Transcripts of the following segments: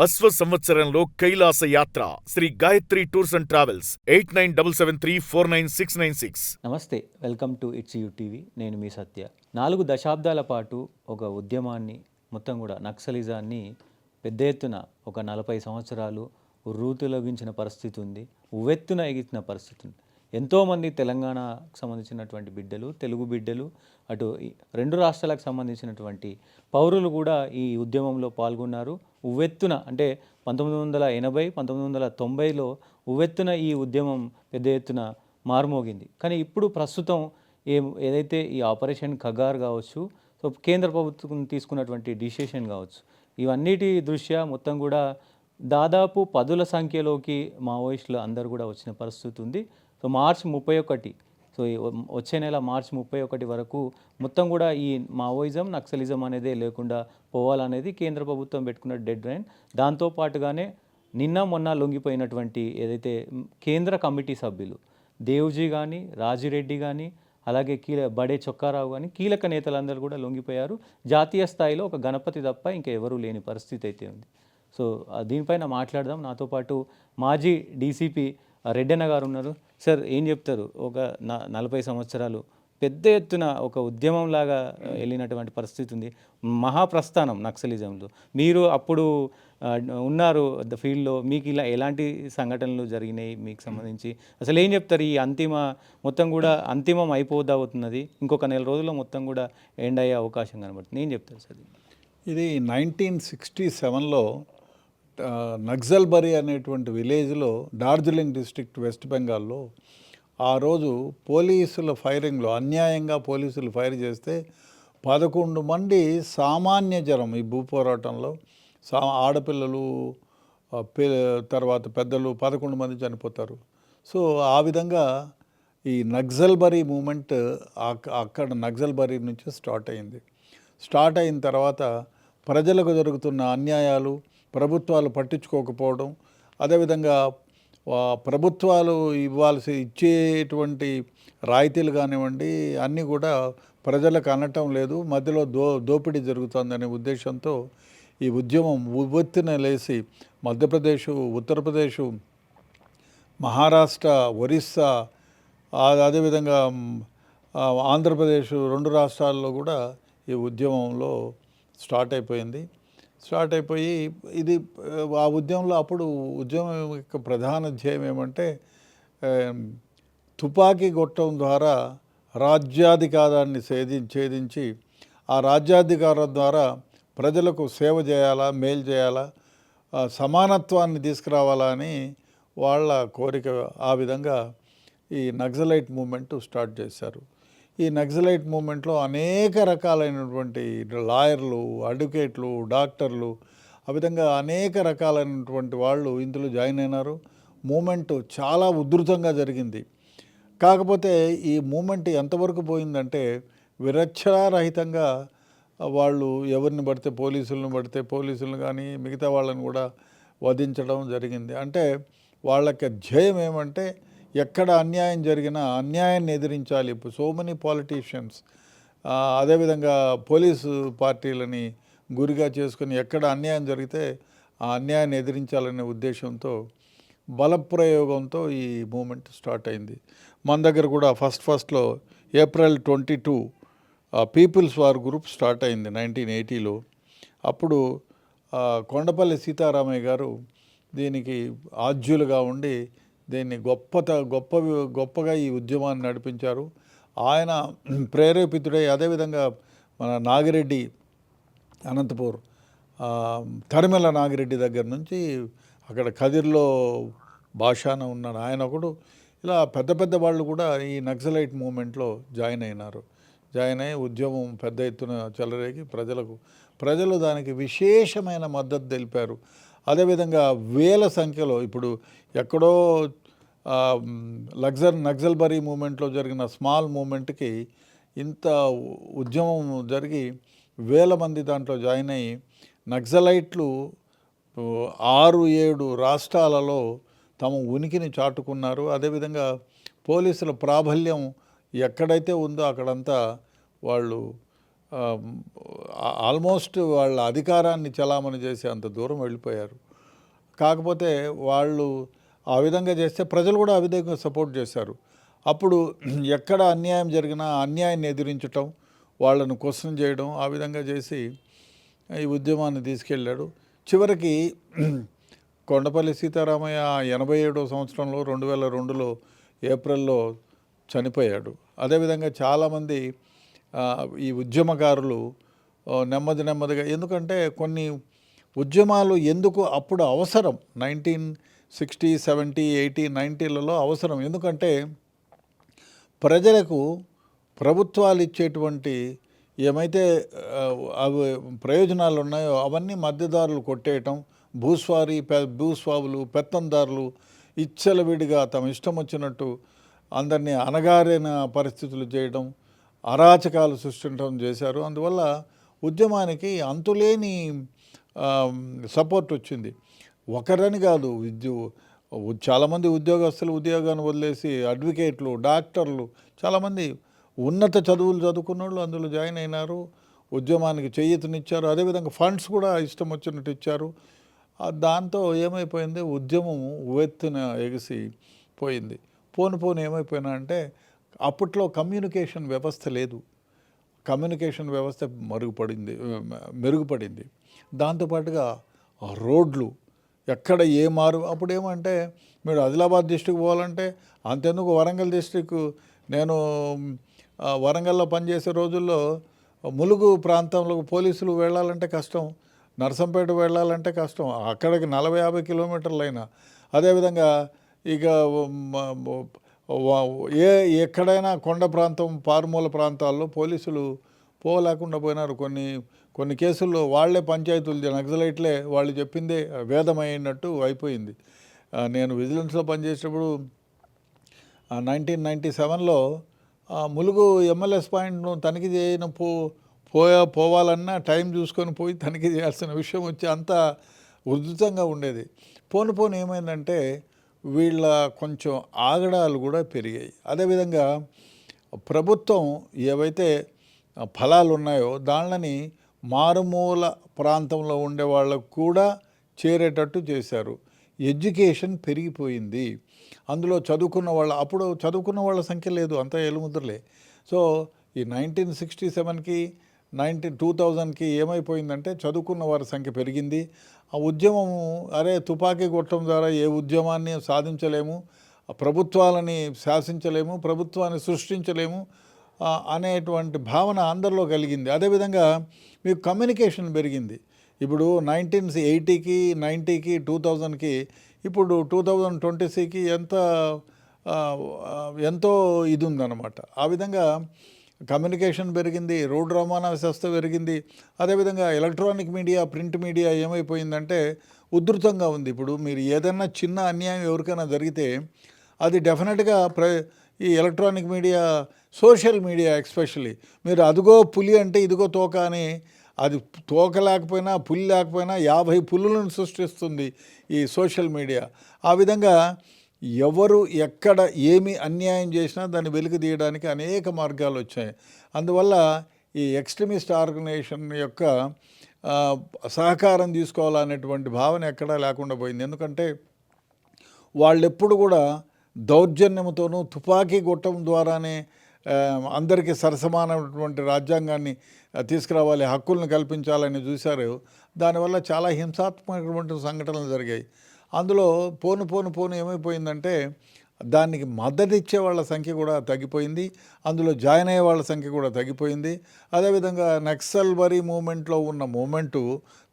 అశ్వ సంవత్సరంలో కైలాస యాత్ర Sri Gayatri tours and travels 8977349696. నమస్తే, welcome to it's you TV. నేను మీ సత్య. 4 దశాబ్దాల పాటు ఒక ఉద్యమాన్ని మొత్తం కూడా నక్సలిజాన్ని పెద్ద ఎత్తున ఒక 40 సంవత్సరాలు ఉర్రూతలొగించిన పరిస్థితి ఉంది, ఉవ్వెత్తున ఎగిసిన పరిస్థితి ఉంది. ఎంతోమంది తెలంగాణకు సంబంధించినటువంటి బిడ్డలు, తెలుగు బిడ్డలు, అటు రెండు రాష్ట్రాలకు సంబంధించినటువంటి పౌరులు కూడా ఈ ఉద్యమంలో పాల్గొన్నారు. ఉవ్వెత్తున అంటే 1980, 1990లో ఉవ్వెత్తున ఈ ఉద్యమం పెద్ద ఎత్తున మారుమోగింది. కానీ ఇప్పుడు ప్రస్తుతం ఏదైతే ఈ ఆపరేషన్ ఖగార్ కావచ్చు, సో కేంద్ర ప్రభుత్వం తీసుకున్నటువంటి డిసిషన్ కావచ్చు, ఇవన్నిటి దృష్ట్యా మొత్తం కూడా దాదాపు 10ల సంఖ్యలోకి మావోయిస్టులు అందరూ కూడా వచ్చిన పరిస్థితి ఉంది. సో మార్చి 31, సో వచ్చే నెల మార్చి 31 వరకు మొత్తం కూడా ఈ మావోయిజం, నక్సలిజం అనేదే లేకుండా పోవాలనేది కేంద్ర ప్రభుత్వం పెట్టుకున్న డెడ్ లైన్. దాంతోపాటుగానే నిన్న మొన్న లొంగిపోయినటువంటి ఏదైతే కేంద్ర కమిటీ సభ్యులు దేవ్జీ కానీ, రాజిరెడ్డి కానీ, అలాగే బడే చొక్కారావు కానీ కీలక నేతలందరూ కూడా లొంగిపోయారు. జాతీయ స్థాయిలో ఒక గణపతి తప్ప ఇంకా ఎవరూ లేని పరిస్థితి అయితే ఉంది. సో దీనిపైన మాట్లాడదాం. నాతో పాటు మాజీ డీసీపీ రెడ్డన్న గారు ఉన్నారు. సార్, ఏం చెప్తారు? ఒక 40 సంవత్సరాలు పెద్ద ఎత్తున ఒక ఉద్యమంలాగా వెళ్ళినటువంటి పరిస్థితి ఉంది, మహాప్రస్థానం నక్సలిజంలో. మీరు అప్పుడు ఉన్నారు ఫీల్డ్లో, మీకు ఇలా ఎలాంటి సంఘటనలు జరిగినాయి మీకు సంబంధించి? అసలు ఏం చెప్తారు? ఈ మొత్తం కూడా అంతిమం అయిపోతున్నది, ఇంకొక నెల రోజుల్లో మొత్తం కూడా ఎండ్ అయ్యే అవకాశం కనబడుతుంది. ఏం చెప్తారు సార్? ఇది 1967లో నక్సల్బరీ అనేటువంటి విలేజ్లో, డార్జిలింగ్ డిస్ట్రిక్ట్, వెస్ట్ బెంగాల్లో ఆ రోజు పోలీసుల ఫైరింగ్లో అన్యాయంగా పోలీసులు ఫైర్ చేస్తే 11 మంది సామాన్య జనం, ఈ భూ పోరాటంలో ఆడపిల్లలు, తర్వాత పెద్దలు 11 మంది చనిపోతారు. సో ఆ విధంగా ఈ నక్సల్బరీ మూమెంట్ అక్కడ నక్సల్బరీ నుంచి స్టార్ట్ అయింది. స్టార్ట్ అయిన తర్వాత ప్రజలకు జరుగుతున్న అన్యాయాలు, ప్రభుత్వాలు పట్టించుకోకపోవడం, అదేవిధంగా ప్రభుత్వాలు ఇచ్చేటువంటి రాయితీలు కానివ్వండి అన్నీ కూడా ప్రజలకు అనటం లేదు, మధ్యలో దోపిడీ జరుగుతుందనే ఉద్దేశంతో ఈ ఉద్యమం ఉవ్వెత్తున లేసి మధ్యప్రదేశ్, ఉత్తరప్రదేశ్, మహారాష్ట్ర, ఒరిస్సా, అదేవిధంగా ఆంధ్రప్రదేశ్, 2 రాష్ట్రాల్లో కూడా ఈ ఉద్యమంలో స్టార్ట్ అయిపోయింది. స్టార్ట్ అయిపోయి ఇది ఆ ఉద్యమంలో అప్పుడు ఉద్యమం యొక్క ప్రధాన ధ్యేయం ఏమంటే తుపాకీ గొట్టం ద్వారా రాజ్యాధికారాన్ని ఛేదించి ఆ రాజ్యాధికారం ద్వారా ప్రజలకు సేవ చేయాలా, మేలు చేయాలా, సమానత్వాన్ని తీసుకురావాలా అని వాళ్ళ కోరిక. ఆ విధంగా ఈ నక్సలైట్ మూమెంట్ స్టార్ట్ చేశారు. ఈ నక్సలైట్ మూమెంట్లో అనేక రకాలైనటువంటి లాయర్లు, అడ్వకేట్లు, డాక్టర్లు, ఆ విధంగా అనేక రకాలైనటువంటి వాళ్ళు ఇందులో జాయిన్ అయినారు. మూమెంట్ చాలా ఉధృతంగా జరిగింది. కాకపోతే ఈ మూమెంట్ ఎంతవరకు పోయిందంటే విరక్షరారహితంగా వాళ్ళు ఎవరిని పడితే పోలీసులను కానీ మిగతా వాళ్ళని కూడా వధించడం జరిగింది. అంటే వాళ్ళకి ధ్యేయం ఏమంటే ఎక్కడ అన్యాయం జరిగినా అన్యాయాన్ని ఎదిరించాలి. ఇప్పుడు సో మెనీ పాలిటీషియన్స్ అదేవిధంగా పోలీసు పార్టీలని గురిగా చేసుకుని ఎక్కడ అన్యాయం జరిగితే ఆ అన్యాయాన్ని ఎదిరించాలనే ఉద్దేశంతో, బలప్రయోగంతో ఈ మూమెంట్ స్టార్ట్ అయింది. మన దగ్గర కూడా ఫస్ట్లో April 22 peoples war group start అయింది 1980లో. అప్పుడు కొండపల్లి సీతారామయ్య గారు దీనికి ఆద్యులుగా ఉండి దీన్ని గొప్పగా ఈ ఉద్యమాన్ని నడిపించారు. ఆయన ప్రేరేపితుడై, అదేవిధంగా మన నాగిరెడ్డి, అనంతపూర్ తరిమెల నాగిరెడ్డి దగ్గర నుంచి అక్కడ కదిర్లో భాషాన ఉన్నాడు ఆయన ఒకడు. ఇలా పెద్ద వాళ్ళు కూడా ఈ నక్సలైట్ మూమెంట్లో జాయిన్ అయ్యి ఉద్యమం పెద్ద ఎత్తున చెలరేగి ప్రజలు దానికి విశేషమైన మద్దతు తెలిపారు. అదేవిధంగా వేల సంఖ్యలో ఇప్పుడు ఎక్కడో నక్సల్బరీ మూమెంట్లో జరిగిన స్మాల్ మూమెంట్కి ఇంత ఉద్యమం జరిగి వేల మంది దాంట్లో జాయిన్ అయ్యి నక్సలైట్లు 6-7 రాష్ట్రాలలో తమ ఉనికిని చాటుకున్నారు. అదేవిధంగా పోలీసుల ప్రాబల్యం ఎక్కడైతే ఉందో అక్కడంతా వాళ్ళు ఆల్మోస్ట్ వాళ్ళ అధికారాన్ని చలామణి చేసి అంత దూరం వెళ్ళిపోయారు. కాకపోతే వాళ్ళు ఆ విధంగా చేస్తే ప్రజలు కూడా ఆ విధంగా సపోర్ట్ చేశారు. అప్పుడు ఎక్కడ అన్యాయం జరిగినా అన్యాయాన్ని ఎదిరించటం, వాళ్ళను క్వశ్చన్ చేయడం, ఆ విధంగా చేసి ఈ ఉద్యమాన్ని తీసుకెళ్ళాడు. చివరికి కొండపల్లి సీతారామయ్య 87వ సంవత్సరంలో 2002లో ఏప్రిల్లో చనిపోయాడు. అదేవిధంగా చాలామంది ఈ ఉద్యమకారులు నెమ్మదిగా, ఎందుకంటే కొన్ని ఉద్యమాలు ఎందుకు అప్పుడు అవసరం 1960, 70, 80, 90లలో అవసరం. ఎందుకంటే ప్రజలకు ప్రభుత్వాలు ఇచ్చేటువంటి ఏమైతే అవి ప్రయోజనాలు ఉన్నాయో అవన్నీ మధ్యదారులు కొట్టేయటం, భూస్వాములు, పెత్తందారులు ఇచ్చలవిడిగా తమ ఇష్టం వచ్చినట్టు అందరినీ అణగారిన పరిస్థితులు చేయడం, అరాచకాలు సృష్టించడం చేశారు. అందువల్ల ఉద్యమానికి అంతులేని సపోర్ట్ వచ్చింది. ఒకరని కాదు, చాలామంది ఉద్యోగస్తులు ఉద్యోగాన్ని వదిలేసి అడ్వకేట్లు, డాక్టర్లు, చాలామంది ఉన్నత చదువులు చదువుకున్న వాళ్ళు అందులో జాయిన్ అయినారు, ఉద్యమానికి చేయూతనిచ్చారు. అదేవిధంగా ఫండ్స్ కూడా ఇష్టం వచ్చినట్టు ఇచ్చారు. దాంతో ఏమైపోయింది, ఉద్యమం ఉవ్వెత్తున ఎగిసి పోయింది. పోను ఏమైపోయినా అంటే అప్పట్లో కమ్యూనికేషన్ వ్యవస్థ లేదు. కమ్యూనికేషన్ వ్యవస్థ మెరుగుపడింది. దాంతోపాటుగా రోడ్లు ఎక్కడ ఏ మారు, అప్పుడు ఏమంటే మీరు ఆదిలాబాద్ డిస్ట్రిక్ట్ పోవాలంటే అంతెందుకు వరంగల్ డిస్ట్రిక్ట్, నేను వరంగల్లో పనిచేసే రోజుల్లో ములుగు ప్రాంతంలో పోలీసులు వెళ్ళాలంటే కష్టం, నర్సంపేట వెళ్ళాలంటే కష్టం, అక్కడికి 40-50 కిలోమీటర్లైనా. అదేవిధంగా ఇక ఎక్కడైనా కొండ ప్రాంతం, పారుమూల ప్రాంతాల్లో పోలీసులు పోలేకుండా పోయినారు. కొన్ని కేసుల్లో వాళ్ళే పంచాయతీలు, నక్సలైట్లే వాళ్ళు చెప్పిందే వేదమైనట్టు అయిపోయింది. నేను విజిలెన్స్లో పనిచేసేటప్పుడు 1997లో ములుగు ఎంఎల్ఎస్ పాయింట్ను తనిఖీ చేయన పోవాలన్నా టైం చూసుకొని పోయి తనిఖీ చేయాల్సిన విషయం వచ్చి అంత ఉధృతంగా ఉండేది. పోను ఏమైందంటే వీళ్ళ కొంచెం ఆగడాలు కూడా పెరిగాయి. అదేవిధంగా ప్రభుత్వం ఏవైతే ఫలాలు ఉన్నాయో దానిని మారుమూల ప్రాంతంలో ఉండే వాళ్ళకు కూడా చేరేటట్టు చేశారు. ఎడ్యుకేషన్ పెరిగిపోయింది. అందులో అప్పుడు చదువుకున్న వాళ్ళ సంఖ్య లేదు, అంతా ఎలుముద్రలే. సో ఈ 1967కి 2000కి ఏమైపోయిందంటే చదువుకున్న వారి సంఖ్య పెరిగింది. ఆ ఉద్యమము తుపాకీ కొట్టడం ద్వారా ఏ ఉద్యమాన్ని సాధించలేము, ప్రభుత్వాలని శాసించలేము, ప్రభుత్వాన్ని సృష్టించలేము అనేటువంటి భావన అందరిలో కలిగింది. అదేవిధంగా మీకు కమ్యూనికేషన్ పెరిగింది. ఇప్పుడు 1980కి 90కి 2000కి ఇప్పుడు 2020కి ఎంతో ఇది ఉందన్నమాట. ఆ విధంగా కమ్యూనికేషన్ పెరిగింది, రోడ్డు రవాణా వ్యవస్థ పెరిగింది. అదేవిధంగా ఎలక్ట్రానిక్ మీడియా, ప్రింట్ మీడియా ఏమైపోయిందంటే ఉధృతంగా ఉంది. ఇప్పుడు మీరు ఏదైనా చిన్న అన్యాయం ఎవరికైనా జరిగితే అది డెఫినెట్గా ఈ electronic media, social media especially, మీరు అదిగో పులి అంటే ఇదిగో తోక అని, అది తోక లేకపోయినా పులి లేకపోయినా 50 పులులను సృష్టిస్తుంది ఈ సోషల్ మీడియా. ఆ విధంగా ఎవరు ఎక్కడ ఏమి అన్యాయం చేసినా దాన్ని వెలికి తీయడానికి అనేక మార్గాలు వచ్చాయి. అందువల్ల ఈ ఎక్స్ట్రీమిస్ట్ ఆర్గనైజేషన్ యొక్క సహకారం తీసుకోవాలనేటువంటి భావన ఎక్కడా లేకుండా పోయింది. ఎందుకంటే వాళ్ళెప్పుడు కూడా దౌర్జన్యంతోనూ తుపాకీ కొట్టడం ద్వారానే అందరికీ సరసమానమైనటువంటి రాజ్యాంగాన్ని తీసుకురావాలి, హక్కులను కల్పించాలని చూశారు. దానివల్ల చాలా హింసాత్మకమైనటువంటి సంఘటనలు జరిగాయి. అందులో పోను ఏమైపోయిందంటే దానికి మద్దతు ఇచ్చే వాళ్ళ సంఖ్య కూడా తగ్గిపోయింది, అందులో జాయిన్ అయ్యే వాళ్ళ సంఖ్య కూడా తగ్గిపోయింది. అదేవిధంగా నక్సల్బరీ మూమెంట్లో ఉన్న మూమెంటు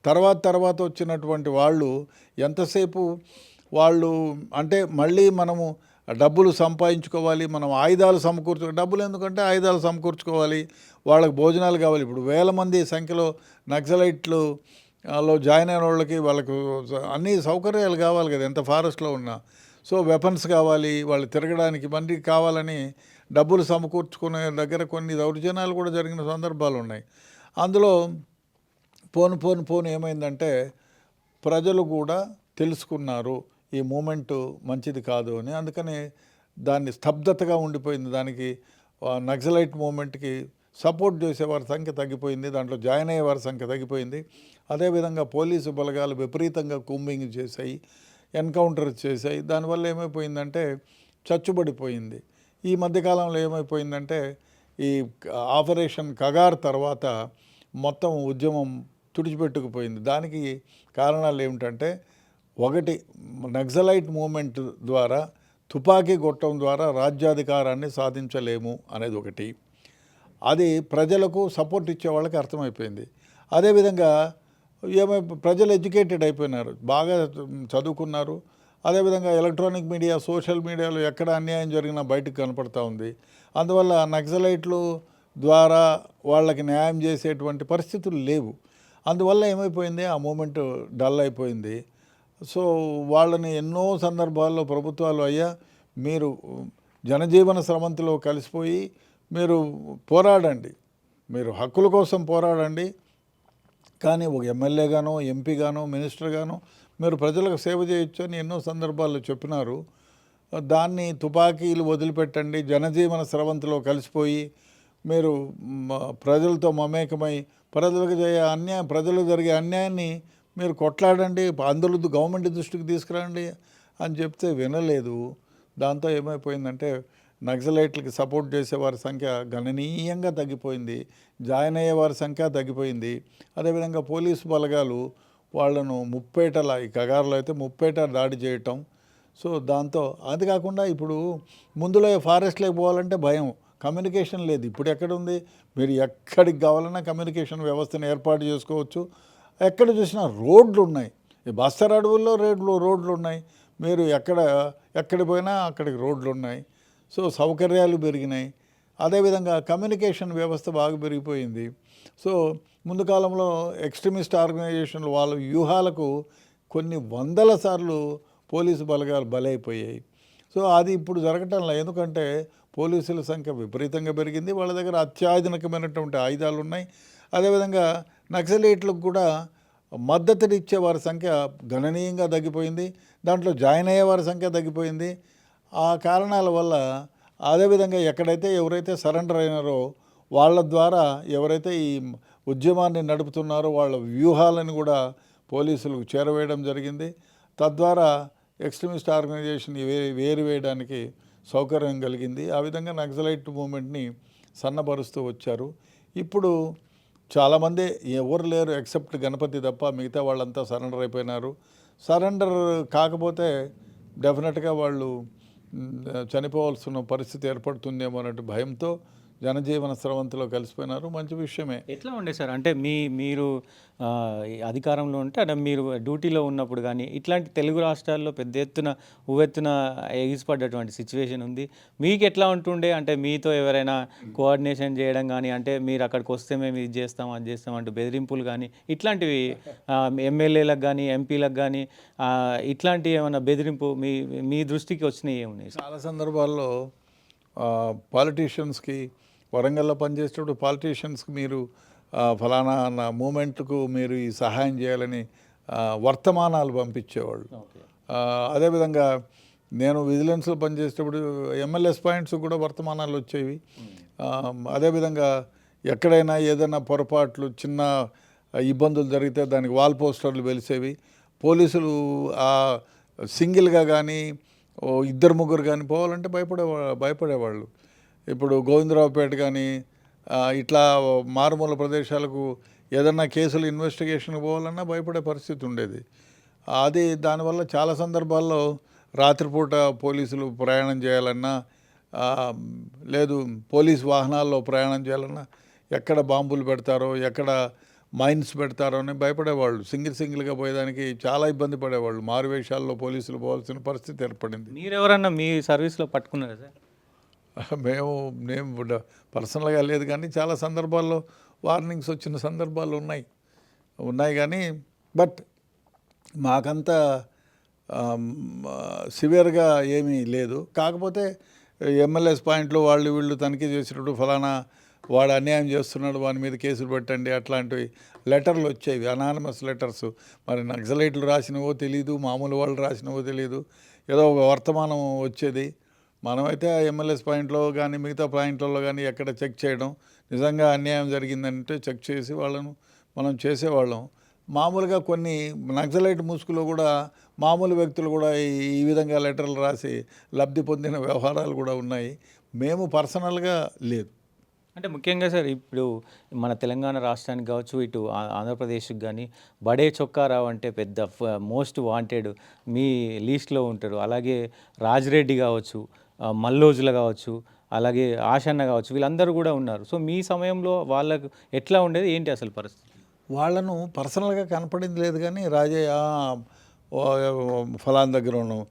తర్వాత వచ్చినటువంటి వాళ్ళు ఎంతసేపు వాళ్ళు అంటే మళ్ళీ మనము డబ్బులు సంపాదించుకోవాలి, మనం ఆయుధాలు డబ్బులు ఎందుకంటే ఆయుధాలు సమకూర్చుకోవాలి, వాళ్ళకి భోజనాలు కావాలి. ఇప్పుడు వేల మంది సంఖ్యలో నక్సలైట్లు జాయిన్ అయిన వాళ్ళకి వాళ్ళకు అన్ని సౌకర్యాలు కావాలి కదా, ఎంత ఫారెస్ట్లో ఉన్నా. సో వెపన్స్ కావాలి, వాళ్ళు తిరగడానికి మందికి కావాలని డబ్బులు సమకూర్చుకునే దగ్గర కొన్ని దౌర్జన్యాలు కూడా జరిగిన సందర్భాలు ఉన్నాయి. అందులో పోను ఏమైందంటే ప్రజలు కూడా తెలుసుకున్నారు ఈ మూమెంటు మంచిది కాదు అని. అందుకని దాన్ని స్తబ్దతగా ఉండిపోయింది. దానికి నక్సలైట్ మూమెంట్కి సపోర్ట్ చేసేవారి సంఖ్య తగ్గిపోయింది, దాంట్లో జాయిన్ అయ్యేవారి సంఖ్య తగ్గిపోయింది. అదేవిధంగా పోలీసు బలగాలు విపరీతంగా కూంబింగ్ చేశాయి, ఎన్కౌంటర్ చేశాయి. దానివల్ల ఏమైపోయిందంటే చచ్చుబడిపోయింది. ఈ మధ్యకాలంలో ఏమైపోయిందంటే ఈ ఆపరేషన్ కగార్ తర్వాత మొత్తం ఉద్యమం తుడిచిపెట్టుకుపోయింది. దానికి కారణాలు ఏమిటంటే, ఒకటి నక్సలైట్ మూమెంట్ ద్వారా తుపాకీ కొట్టడం ద్వారా రాజ్యాధికారాన్ని సాధించలేము అనేది ఒకటి. అది ప్రజలకు సపోర్ట్ ఇచ్చే వాళ్ళకి అర్థమైపోయింది. అదేవిధంగా ప్రజలు ఎడ్యుకేటెడ్ అయిపోయినారు, బాగా చదువుకున్నారు. అదేవిధంగా ఎలక్ట్రానిక్ మీడియా, సోషల్ మీడియాలో ఎక్కడ అన్యాయం జరిగినా బయటకు కనపడతా ఉంది. అందువల్ల నక్సలైట్లు ద్వారా వాళ్ళకి న్యాయం చేసేటువంటి పరిస్థితులు లేవు. అందువల్ల ఏమైపోయింది, ఆ మూమెంట్ డల్ అయిపోయింది. సో వాళ్ళని ఎన్నో సందర్భాల్లో ప్రభుత్వాలు, అయ్యా మీరు జనజీవన స్రవంతిలో కలిసిపోయి మీరు పోరాడండి, మీరు హక్కుల కోసం పోరాడండి, కానీ ఒక ఎమ్మెల్యేగానో ఎంపీగానో మినిస్టర్గానో మీరు ప్రజలకు సేవ చేయొచ్చు అని ఎన్నో సందర్భాల్లో చెప్పినారు. దాన్ని తుపాకీలు వదిలిపెట్టండి, జనజీవన స్రవంతిలో కలిసిపోయి మీరు ప్రజలతో మమేకమై ప్రజలకు జరిగే అన్యాయాన్ని మీరు కొట్లాడండి, అందులో గవర్నమెంట్ దృష్టికి తీసుకురండి అని చెప్తే వినలేదు. దాంతో ఏమైపోయిందంటే నక్సలైట్లకి సపోర్ట్ చేసేవారి సంఖ్య గణనీయంగా తగ్గిపోయింది, జాయిన్ అయ్యేవారి సంఖ్య తగ్గిపోయింది. అదేవిధంగా పోలీసు బలగాలు వాళ్ళను ముప్పేటల, ఈ కగారులో అయితే ముప్పేట దాడి చేయటం. సో దాంతో అది కాకుండా ఇప్పుడు ముందులో ఫారెస్ట్లోకి పోవాలంటే భయం, కమ్యూనికేషన్ లేదు. ఇప్పుడు ఎక్కడుంది, మీరు ఎక్కడికి కావాలన్నా కమ్యూనికేషన్ వ్యవస్థను ఏర్పాటు చేసుకోవచ్చు. ఎక్కడ చూసినా రోడ్లు ఉన్నాయి, ఈ బస్తర్ అడవుల్లో రోడ్లు ఉన్నాయి. మీరు ఎక్కడికి పోయినా అక్కడికి రోడ్లు ఉన్నాయి. సో సౌకర్యాలు పెరిగినాయి. అదేవిధంగా కమ్యూనికేషన్ వ్యవస్థ బాగా పెరిగిపోయింది. సో ముందు కాలంలో ఎక్స్ట్రీమిస్ట్ ఆర్గనైజేషన్లు వాళ్ళ వ్యూహాలకు కొన్ని వందల సార్లు పోలీసు బలగాలు బలైపోయాయి. సో అది ఇప్పుడు జరగటంలా, ఎందుకంటే పోలీసుల సంఖ్య విపరీతంగా పెరిగింది, వాళ్ళ దగ్గర అత్యాధునికమైనటువంటి ఆయుధాలు ఉన్నాయి. అదేవిధంగా నక్సలైట్లకు కూడా మద్దతునిచ్చే వారి సంఖ్య గణనీయంగా తగ్గిపోయింది, దాంట్లో జాయిన్ అయ్యే వారి సంఖ్య తగ్గిపోయింది. ఆ కారణాల వల్ల అదేవిధంగా ఎవరైతే సరెండర్ అయినారో వాళ్ళ ద్వారా ఎవరైతే ఈ ఉద్యమాన్ని నడుపుతున్నారో వాళ్ళ వ్యూహాలను కూడా పోలీసులకు చేరవేయడం జరిగింది. తద్వారా ఎక్స్ట్రీమిస్ట్ ఆర్గనైజేషన్ వేయడానికి సౌకర్యం కలిగింది. ఆ విధంగా నక్సలైట్ మూమెంట్ని సన్నబరుస్తూ వచ్చారు. ఇప్పుడు చాలామంది ఎవరు లేరు ఎక్సెప్ట్ గణపతి తప్ప, మిగతా వాళ్ళంతా సరెండర్ అయిపోయినారు. సరెండర్ కాకపోతే డెఫినెట్గా వాళ్ళు చనిపోవాల్సిన పరిస్థితి ఏర్పడుతుందేమో అన్నట్టు భయంతో జనజీవన స్రవంతిలో కలిసిపోయినారు. మంచి విషయమే. ఎట్లా ఉండే సార్, అంటే మీరు అధికారంలో ఉంటే, అంటే మీరు డ్యూటీలో ఉన్నప్పుడు కానీ ఇట్లాంటి తెలుగు రాష్ట్రాల్లో పెద్ద ఎత్తున ఉవ్వెత్తున ఎగిసిపడ్డటువంటి సిచ్యువేషన్ ఉంది. మీకు ఎట్లా ఉంటుండే, అంటే మీతో ఎవరైనా కోఆర్డినేషన్ చేయడం కానీ, అంటే మీరు అక్కడికి వస్తే మేము ఇది చేస్తాం అది చేస్తాం అంటూ బెదిరింపులు కానీ ఇట్లాంటివి ఎమ్మెల్యేలకు కానీ ఎంపీలకు కానీ ఇట్లాంటి ఏమైనా బెదిరింపు మీ దృష్టికి వచ్చినాయి ఏమున్నాయి? చాలా సందర్భాల్లో పాలిటీషియన్స్కి, వరంగల్లో పనిచేసేటప్పుడు పాలిటీషియన్స్కి మీరు ఫలానా మూమెంట్కు మీరు ఈ సహాయం చేయాలని వర్తమానాలు పంపించేవాళ్ళు. అదేవిధంగా నేను విజిలెన్స్లో పనిచేసేటప్పుడు ఎమ్మెల్యేస్ పాయింట్స్ కూడా వర్తమానాలు వచ్చేవి. అదేవిధంగా ఎక్కడైనా ఏదైనా పొరపాట్లు, చిన్న ఇబ్బందులు జరిగితే దానికి వాల్ పోస్టర్లు వెలిసేవి. పోలీసులు సింగిల్గా కానీ ఇద్దరు ముగ్గురు కానీ పోవాలంటే భయపడేవాళ్ళు. ఇప్పుడు గోవిందరావుపేట కానీ ఇట్లా మారుమూల ప్రదేశాలకు ఏదన్నా కేసులు ఇన్వెస్టిగేషన్కి పోవాలన్నా భయపడే పరిస్థితి ఉండేది. దానివల్ల చాలా సందర్భాల్లో రాత్రిపూట పోలీసులు ప్రయాణం చేయాలన్నా, లేదు పోలీస్ వాహనాల్లో ప్రయాణం చేయాలన్నా ఎక్కడ బాంబులు పెడతారో, ఎక్కడ మైన్స్ పెడతారో అని భయపడేవాళ్ళు. సింగిల్గా పోయేదానికి చాలా ఇబ్బంది పడేవాళ్ళు. మారువేషాల్లో పోలీసులు పోవాల్సిన పరిస్థితి ఏర్పడింది. మీరు ఎవరన్నా మీ సర్వీస్లో పట్టుకున్నారా సార్? నేను పర్సనల్గా లేదు, కానీ చాలా సందర్భాల్లో వార్నింగ్స్ వచ్చిన సందర్భాలు ఉన్నాయి కానీ బట్ మాకంత సివియర్గా ఏమీ లేదు. కాకపోతే ఎమ్మెల్యేస్ పాయింట్లో వీళ్ళు తనిఖీ చేసినప్పుడు ఫలానా వాడు అన్యాయం చేస్తున్నాడు, వాని మీద కేసులు పెట్టండి అట్లాంటివి లెటర్లు వచ్చేవి, అనానమస్ లెటర్స్. మరి నక్సలైట్లు రాసినవో తెలీదు, మామూలు వాళ్ళు రాసినవో తెలీదు, ఏదో ఒక వర్తమానం వచ్చేది. మనమైతే ఎమ్మెల్యేస్ పాయింట్లో కానీ మిగతా పాయింట్లలో కానీ ఎక్కడ చెక్ చేయడం, నిజంగా అన్యాయం జరిగిందంటే చెక్ చేసి వాళ్ళను మనం చేసేవాళ్ళం. మామూలుగా కొన్ని నక్సలైట్ ముసుగులో కూడా మామూలు వ్యక్తులు కూడా ఈ విధంగా లెటర్లు రాసి లబ్ధి పొందిన వ్యవహారాలు కూడా ఉన్నాయి. మేము పర్సనల్గా లేదు. అంటే ముఖ్యంగా సార్ ఇప్పుడు మన తెలంగాణ రాష్ట్రానికి కావచ్చు, ఇటు ఆంధ్రప్రదేశ్కి కానీ బడే చొక్కారావు అంటే పెద్ద మోస్ట్ వాంటెడ్ మీ లీస్ట్లో ఉంటారు. అలాగే రాజిరెడ్డి కావచ్చు, మల్లోజుల కావచ్చు, అలాగే ఆషన్న కావచ్చు, వీళ్ళందరూ కూడా ఉన్నారు. సో మీ సమయంలో వాళ్ళకు ఎట్లా ఉండేది, ఏంటి అసలు పరిస్థితి? వాళ్ళను పర్సనల్గా కనపడింది లేదు కానీ రాజయ్య ఫలాన్ దగ్గర ఉన్నాం.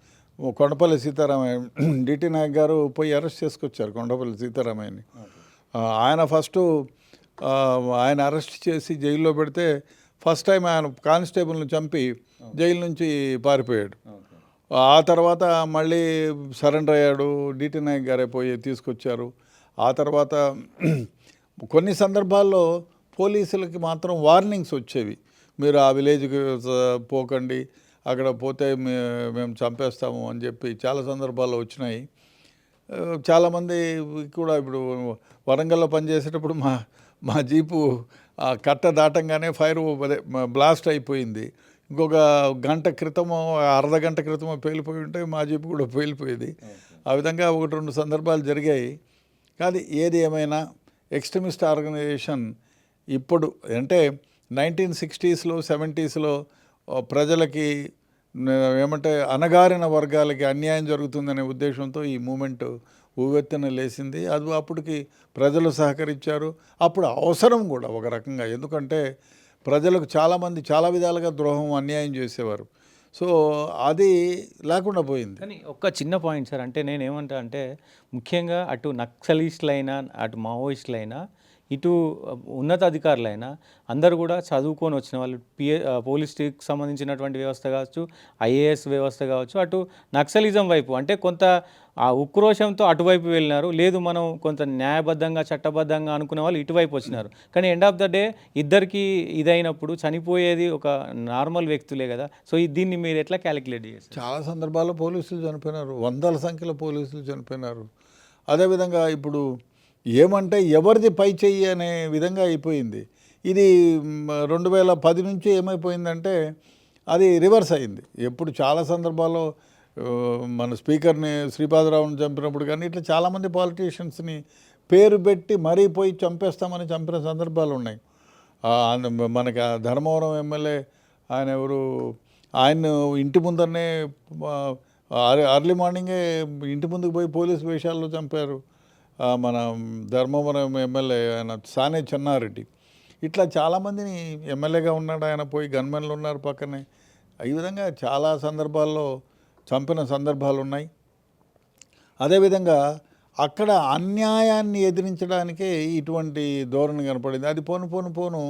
కొండపల్లి సీతారామయ్య డిటి నాయక్ గారు పోయి అరెస్ట్ చేసుకొచ్చారు కొండపల్లి సీతారామయ్యని. ఆయన ఫస్టు ఆయన అరెస్ట్ చేసి జైల్లో పెడితే ఫస్ట్ టైం ఆయన కానిస్టేబుల్ని చంపి జైలు నుంచి పారిపోయాడు. ఆ తర్వాత మళ్ళీ సరెండర్ అయ్యాడు. డిటి నాయక్ గారే పోయి తీసుకొచ్చారు. ఆ తర్వాత కొన్ని సందర్భాల్లో పోలీసులకి మాత్రం వార్నింగ్స్ వచ్చేవి, మీరు ఆ విలేజ్కి పోకండి, అక్కడ పోతే మేము చంపేస్తాము అని చెప్పి చాలా సందర్భాల్లో వచ్చినాయి. చాలామంది కూడా ఇప్పుడు వరంగల్లో పనిచేసేటప్పుడు మా జీపు ఆ కట్ట దాటంగానే బ్లాస్ట్ అయిపోయింది. ఇంకొక గంట క్రితమో అర్ధగంట క్రితమో పేలిపోయి ఉంటే మా జీపు కూడా పేలిపోయేది. ఆ విధంగా 1-2 సందర్భాలు జరిగాయి. కానీ ఏది ఏమైనా ఎక్స్ట్రీమిస్ట్ ఆర్గనైజేషన్ ఇప్పుడు అంటే 1960s, 70s ప్రజలకి ఏమంటే అణగారిన వర్గాలకి అన్యాయం జరుగుతుందనే ఉద్దేశంతో ఈ మూమెంట్ ఉవ్వెత్తున లేచింది. అది అప్పటికి ప్రజలు సహకరించారు. అప్పుడు అవసరం కూడా ఒక రకంగా, ఎందుకంటే ప్రజలకు చాలామంది చాలా విధాలుగా ద్రోహం అన్యాయం చేసేవారు. సో అది లేకుండా పోయింది. కానీ ఒక్క చిన్న పాయింట్ సార్, అంటే నేనేమంటా అంటే ముఖ్యంగా అటు నక్సలిస్టులైనా, అటు మావోయిస్టులైనా, ఇటు ఉన్నతాధికారులైనా అందరూ కూడా చదువుకొని వచ్చిన వాళ్ళు. పోలీస్కి సంబంధించినటువంటి వ్యవస్థ కావచ్చు, ఐఏఎస్ వ్యవస్థ కావచ్చు, అటు నక్సలిజం వైపు అంటే కొంత ఆ ఉక్రోషంతో అటువైపు వెళ్ళినారు. లేదు మనం కొంత న్యాయబద్ధంగా చట్టబద్ధంగా అనుకునే వాళ్ళు ఇటువైపు వచ్చినారు. కానీ ఎండ్ ఆఫ్ ద డే ఇద్దరికి ఇదైనప్పుడు చనిపోయేది ఒక నార్మల్ వ్యక్తులే కదా. సో దీన్ని మీరు ఎట్లా క్యాలిక్యులేట్ చేస్తారు? చాలా సందర్భాల్లో పోలీసులు చనిపోయినారు, వందల సంఖ్యలో పోలీసులు చనిపోయినారు. అదేవిధంగా ఇప్పుడు ఏమంటే ఎవరిది పై చెయ్యి అనే విధంగా అయిపోయింది. ఇది 2010 నుంచి ఏమైపోయిందంటే అది రివర్స్ అయింది. ఎప్పుడు చాలా సందర్భాల్లో మన స్పీకర్ని శ్రీపాదరావుని చంపినప్పుడు కానీ ఇట్లా చాలామంది పాలిటీషియన్స్ని పేరు పెట్టి మరీ పోయి చంపేస్తామని చంపిన సందర్భాలు ఉన్నాయి. మనకి ధర్మవరం ఎమ్మెల్యే ఆయన ఎవరు, ఆయన ఇంటి ముందరనే అర్లీ మార్నింగే ఇంటి ముందుకు పోయి పోలీసు వేషాల్లో చంపారు. మన ధర్మవరం ఎమ్మెల్యే ఆయన సానే చెన్నారెడ్డి. ఇట్లా చాలామందిని, ఎమ్మెల్యేగా ఉన్నాడు ఆయన, పోయి గన్మెన్లు ఉన్నారు పక్కనే. ఈ విధంగా చాలా సందర్భాల్లో చంపిన సందర్భాలు ఉన్నాయి. అదేవిధంగా అక్కడ అన్యాయాన్ని ఎదిరించడానికే ఇటువంటి ధోరణి కనపడింది. అది పోను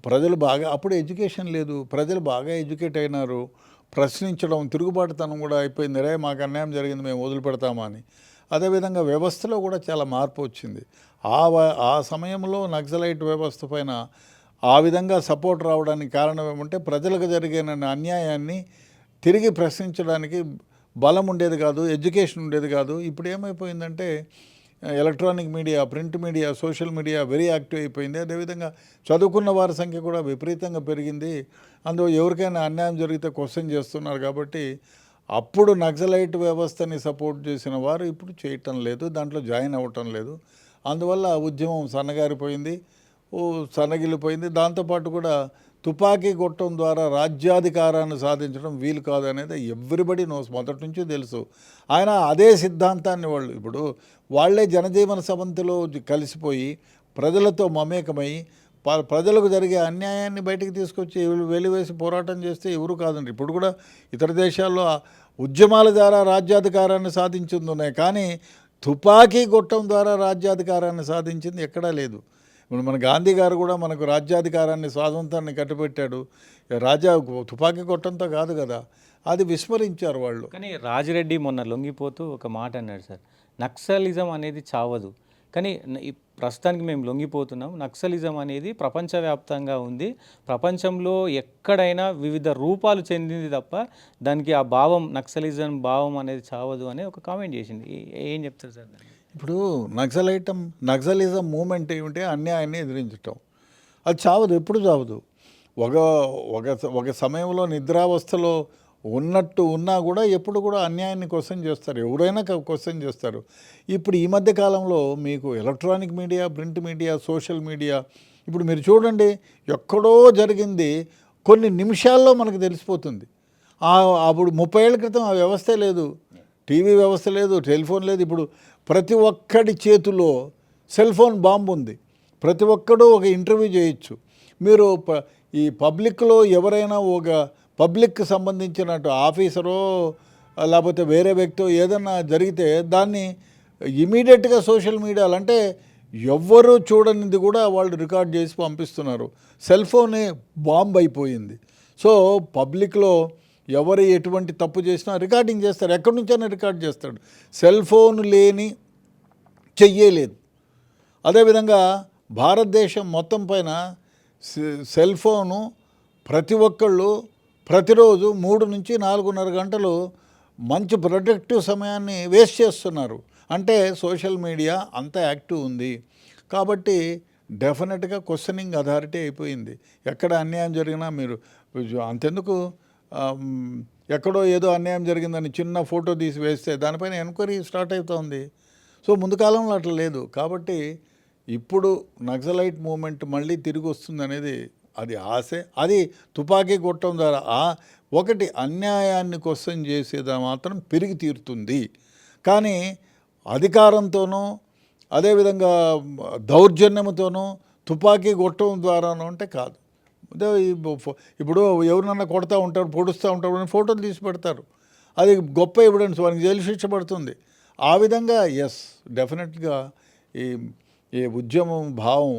ప్రజలు బాగా, అప్పుడు ఎడ్యుకేషన్ లేదు, ప్రజలు బాగా ఎడ్యుకేట్ అయినారు. ప్రశ్నించడం, తిరుగుబాటుతనం కూడా అయిపోయింది. రే మాకు అన్యాయం జరిగింది, మేము వదిలిపెడతామా అని. అదేవిధంగా వ్యవస్థలో కూడా చాలా మార్పు వచ్చింది. ఆ సమయంలో నక్సలైట్ వ్యవస్థ పైన ఆ విధంగా సపోర్ట్ రావడానికి కారణం ఏమంటే ప్రజలకు జరిగిన అన్యాయాన్ని తిరిగి ప్రశ్నించడానికి బలం ఉండేది కాదు, ఎడ్యుకేషన్ ఉండేది కాదు. ఇప్పుడు ఏమైపోయిందంటే electronic media, print media, social media very active అయిపోయింది. అదేవిధంగా చదువుకున్న వారి సంఖ్య కూడా విపరీతంగా పెరిగింది. అందులో ఎవరికైనా అన్యాయం జరిగితే క్వశ్చన్ చేస్తున్నారు. కాబట్టి అప్పుడు నక్సలైట్ వ్యవస్థని సపోర్ట్ చేసిన వారు ఇప్పుడు చేయటం లేదు, దాంట్లో జాయిన్ అవ్వటం లేదు. అందువల్ల ఉద్యమం సన్నగారిపోయింది, సన్నగిల్లిపోయింది. దాంతోపాటు కూడా తుపాకీ గొట్టం ద్వారా రాజ్యాధికారాన్ని సాధించడం వీలు కాదు అనేది ఎవ్రీబడి నోస్, మొదటి నుంచి తెలుసు. ఆయన అదే సిద్ధాంతాన్ని ఇప్పుడు వాళ్ళే జనజీవన సవంతిలో కలిసిపోయి ప్రజలతో మమేకమై ప్రజలకు జరిగే అన్యాయాన్ని బయటికి తీసుకొచ్చి వెలివేసి పోరాటం చేస్తే ఎవరు కాదండి. ఇప్పుడు కూడా ఇతర దేశాల్లో ఉద్యమాల ద్వారా రాజ్యాధికారాన్ని సాధించింది ఉన్నాయి, కానీ తుపాకీ గొట్టం ద్వారా రాజ్యాధికారాన్ని సాధించింది ఎక్కడా లేదు. ఇప్పుడు మన గాంధీ గారు కూడా మనకు రాజ్యాధికారాన్ని, స్వాతంత్రాన్ని కట్టిపెట్టాడు. తుపాకీ గొట్టంతో కాదు కదా, అది విస్మరించారు వాళ్ళు. కానీ రాజిరెడ్డి మొన్న లొంగిపోతూ ఒక మాట అన్నాడు సార్, నక్సలిజం అనేది చావదు, కానీ ప్రస్తుతానికి మేము లొంగిపోతున్నాం. నక్సలిజం అనేది ప్రపంచవ్యాప్తంగా ఉంది, ప్రపంచంలో ఎక్కడైనా వివిధ రూపాలు చెందింది తప్ప దానికి ఆ భావం, నక్సలిజం భావం అనేది చావదు అనే ఒక కామెంట్ చేసింది. ఏం చెప్తారు సార్? ఇప్పుడు నక్సలిజం మూమెంట్ ఏమిటి? అన్యాయాన్ని ఎదిరించటం. అది చావదు, ఎప్పుడు చావదు. ఒక ఒక ఒక సమయంలో నిద్రావస్థలో ఉన్నట్టు ఉన్నా కూడా ఎప్పుడు కూడా అన్యాయాన్ని క్వశ్చన్ చేస్తారు, ఎవరైనా క్వశ్చన్ చేస్తారు. ఇప్పుడు ఈ మధ్య కాలంలో మీకు electronic media, print media, social media, ఇప్పుడు మీరు చూడండి, ఎక్కడో జరిగింది కొన్ని నిమిషాల్లో మనకు తెలిసిపోతుంది. అప్పుడు 30 ఏళ్ల క్రితం ఆ వ్యవస్థే లేదు, టీవీ వ్యవస్థ లేదు, టెలిఫోన్ లేదు. ఇప్పుడు ప్రతి ఒక్కడి చేతిలో సెల్ ఫోన్ బాంబు ఉంది. ప్రతి ఒక్కడూ ఒక ఇంటర్వ్యూ చేయొచ్చు. మీరు ఈ పబ్లిక్లో ఎవరైనా ఒక పబ్లిక్కి సంబంధించినట్టు ఆఫీసరో లేకపోతే వేరే వ్యక్తో ఏదన్నా జరిగితే దాన్ని ఇమీడియట్గా సోషల్ మీడియాలో, అంటే ఎవ్వరూ చూడనిది కూడా వాళ్ళు రికార్డ్ చేసి పంపిస్తున్నారు. సెల్ ఫోనే బాంబ్ అయిపోయింది. సో పబ్లిక్లో ఎవరు ఎటువంటి తప్పు చేసినా రికార్డింగ్ చేస్తారు, ఎక్కడి నుంచైనా రికార్డ్ చేస్తాడు. సెల్ ఫోన్ లేని చెయ్యలేదు. అదేవిధంగా భారతదేశం మొత్తం పైన సెల్ ఫోను ప్రతి ఒక్కళ్ళు ప్రతిరోజు 3 నుంచి 4.5 గంటలు మంచి ప్రొడక్టివ్ సమయాన్ని వేస్ట్ చేస్తున్నారు. అంటే సోషల్ మీడియా అంత యాక్టివ్ ఉంది కాబట్టి డెఫినెట్గా క్వశ్చనింగ్ అథారిటీ అయిపోయింది. ఎక్కడ అన్యాయం జరిగినా మీరు అంతెందుకు, ఎక్కడో ఏదో అన్యాయం జరిగిందని చిన్న ఫోటో తీసి వేస్తే దానిపైన ఎంక్వైరీ స్టార్ట్ అవుతుంది. సో ముందు కాలంలో అట్లా లేదు. కాబట్టి ఇప్పుడు నక్సలైట్ మూమెంట్ మళ్ళీ తిరిగి వస్తుంది అనేది అది ఆశే. అది తుపాకీ కొట్టడం ద్వారా ఒకటి అన్యాయాన్ని క్వశ్చన్ చేసేదా మాత్రం పెరిగి తీరుతుంది. కానీ అధికారంతోనూ అదేవిధంగా దౌర్జన్యంతోనూ తుపాకీ కొట్టడం ద్వారానూ అంటే కాదు. ఇప్పుడు ఎవరినన్నా కొడతా ఉంటారు, పొడుస్తూ ఉంటారు, ఫోటోలు తీసి పెడతారు, అది గొప్ప ఎవిడెన్స్, వానికి జైలు శిక్ష పడుతుంది. ఆ విధంగా డెఫినెట్గా ఈ ఉద్యమం భావం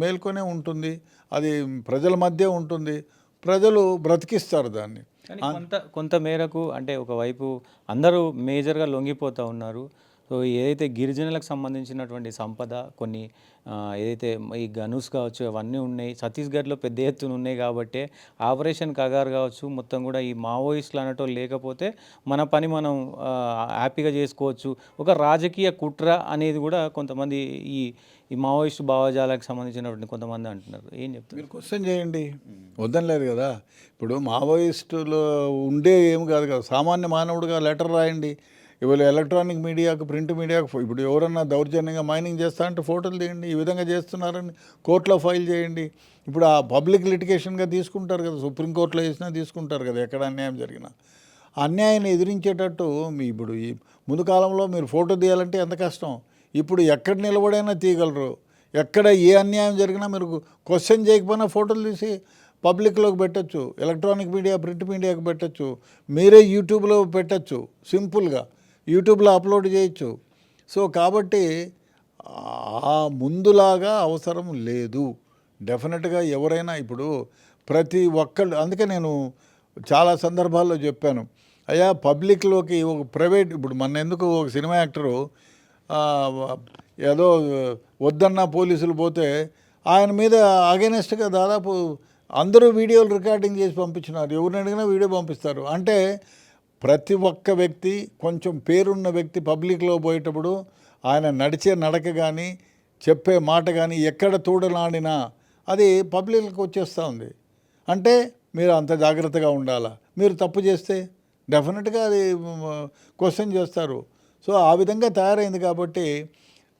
మేల్కొనే ఉంటుంది. అది ప్రజల మధ్య ఉంటుంది, ప్రజలు బ్రతికిస్తారు దాన్ని. కానీ కొంత మేరకు అంటే ఒకవైపు అందరూ మేజర్గా లొంగిపోతూ ఉన్నారు. సో ఏదైతే గిరిజనులకు సంబంధించినటువంటి సంపద కొన్ని ఏదైతే ఈ గనుస్ కావచ్చు అవన్నీ ఉన్నాయి, ఛత్తీస్గఢ్లో పెద్ద ఎత్తున ఉన్నాయి కాబట్టి ఆపరేషన్ కగార్ కావచ్చు మొత్తం కూడా ఈ మావోయిస్టులు అనటోళ్ళు లేకపోతే మన పని మనం హ్యాపీగా చేసుకోవచ్చు. ఒక రాజకీయ కుట్ర అనేది కూడా కొంతమంది ఈ మావోయిస్టు భావజాలకు సంబంధించినటువంటి కొంతమంది అంటున్నారు. ఏం చెప్తారు? మీరు క్వశ్చన్ చేయండి, వద్దనలేదు కదా. ఇప్పుడు మావోయిస్టులు ఉండే ఏమి కాదు కదా, సామాన్య మానవుడిగా లెటర్ రాయండి. ఇవాళ ఎలక్ట్రానిక్ మీడియాకు, ప్రింట్ మీడియాకు ఇప్పుడు ఎవరన్నా దౌర్జన్యంగా మైనింగ్ చేస్తా అంటే ఫోటోలు తీయండి, ఈ విధంగా చేస్తున్నారని కోర్టులో ఫైల్ చేయండి. ఇప్పుడు ఆ పబ్లిక్ లిటిగేషన్గా తీసుకుంటారు కదా, సుప్రీంకోర్టులో వేసినా తీసుకుంటారు కదా, ఎక్కడ అన్యాయం జరిగినా. అన్యాయాన్ని ఎదిరించేటట్టు ఇప్పుడు ఈ ముందు కాలంలో మీరు ఫోటో తీయాలంటే ఎంత కష్టం, ఇప్పుడు ఎక్కడ నిలబడైనా తీయగలరు. ఎక్కడ ఏ అన్యాయం జరిగినా మీరు క్వశ్చన్ చేయకపోయినా ఫోటోలు తీసి పబ్లిక్లోకి పెట్టచ్చు, ఎలక్ట్రానిక్ మీడియా, ప్రింట్ మీడియాకి పెట్టచ్చు, మీరే యూట్యూబ్లో పెట్టచ్చు, సింపుల్గా యూట్యూబ్లో అప్లోడ్ చేయొచ్చు. సో కాబట్టి ముందులాగా అవసరం లేదు. డెఫినెట్గా ఎవరైనా ఇప్పుడు ప్రతి ఒక్కళ్ళు, అందుకే నేను చాలా సందర్భాల్లో చెప్పాను, అయ్యా పబ్లిక్లోకి ఒక ప్రైవేట్, ఇప్పుడు మన ఎందుకు ఒక సినిమా యాక్టరు ఏదో వద్దన్న పోలీసులు పోతే ఆయన మీద అగెనెస్ట్గా దాదాపు అందరూ వీడియోలు రికార్డింగ్ చేసి పంపించినారు. ఎవరిని అడిగినా వీడియో పంపిస్తారు. అంటే ప్రతి ఒక్క వ్యక్తి, కొంచెం పేరున్న వ్యక్తి పబ్లిక్లో పోయేటప్పుడు ఆయన నడిచే నడక కానీ చెప్పే మాట కానీ ఎక్కడ తోడలాడినా అది పబ్లిక్కి వచ్చేస్తూ ఉంది. అంటే మీరు అంత జాగ్రత్తగా ఉండాలా, మీరు తప్పు చేస్తే డెఫినెట్గా అది క్వశ్చన్ చేస్తారు. సో ఆ విధంగా తయారైంది కాబట్టి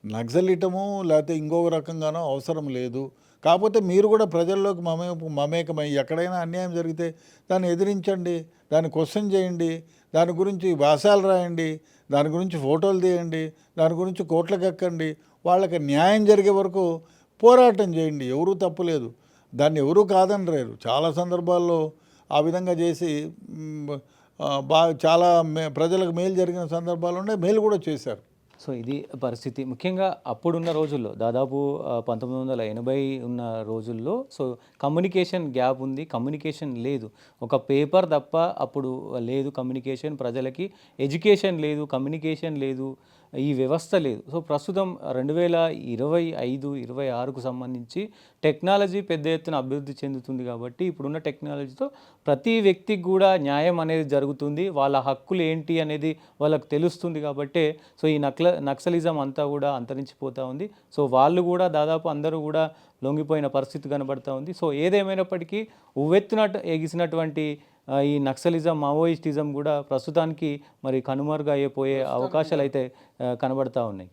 నక్సలిటము లేకపోతే ఇంకొక రకంగానో అవసరం లేదు. కాకపోతే మీరు కూడా ప్రజల్లోకి మమేకమై ఎక్కడైనా అన్యాయం జరిగితే దాన్ని ఎదిరించండి, దాన్ని క్వశ్చన్ చేయండి, దాని గురించి వ్యాసాలు రాయండి, దాని గురించి ఫోటోలు తీయండి, దాని గురించి కోట్లకు ఎక్కండి, వాళ్ళకి న్యాయం జరిగే వరకు పోరాటం చేయండి. ఎవరూ తప్పులేదు, దాన్ని ఎవరూ కాదనలేరు. చాలా సందర్భాల్లో ఆ విధంగా చేసి చాలా ప్రజలకు మేలు జరిగిన సందర్భాలు ఉన్నాయి, మేలు కూడా చేశారు. సో ఇది పరిస్థితి. ముఖ్యంగా అప్పుడున్న రోజుల్లో దాదాపు 1980 ఉన్న రోజుల్లో సో కమ్యూనికేషన్ గ్యాప్ ఉంది, కమ్యూనికేషన్ లేదు. ఒక పేపర్ తప్ప అప్పుడు లేదు కమ్యూనికేషన్, ప్రజలకి ఎడ్యుకేషన్ లేదు, కమ్యూనికేషన్ లేదు, ఈ వ్యవస్థ లేదు. సో ప్రస్తుతం 2025-26కు సంబంధించి టెక్నాలజీ పెద్ద ఎత్తున అభివృద్ధి చెందుతుంది కాబట్టి ఇప్పుడున్న టెక్నాలజీతో ప్రతి వ్యక్తికి కూడా న్యాయం అనేది జరుగుతుంది, వాళ్ళ హక్కులు ఏంటి అనేది వాళ్ళకి తెలుస్తుంది కాబట్టే సో ఈ నక్సలిజం అంతా కూడా అంతరించిపోతూ ఉంది. సో వాళ్ళు కూడా దాదాపు అందరూ కూడా లొంగిపోయిన పరిస్థితి కనబడతా ఉంది. సో ఏదేమైనప్పటికీ ఉవ్వెత్తున ఎగిసినటువంటి ఈ నక్సలిజం, మావోయిస్టిజం కూడా ప్రస్తుతానికి మరి కనుమరుగైపోయే అవకాశాలు అయితే కనబడతా ఉన్నాయి.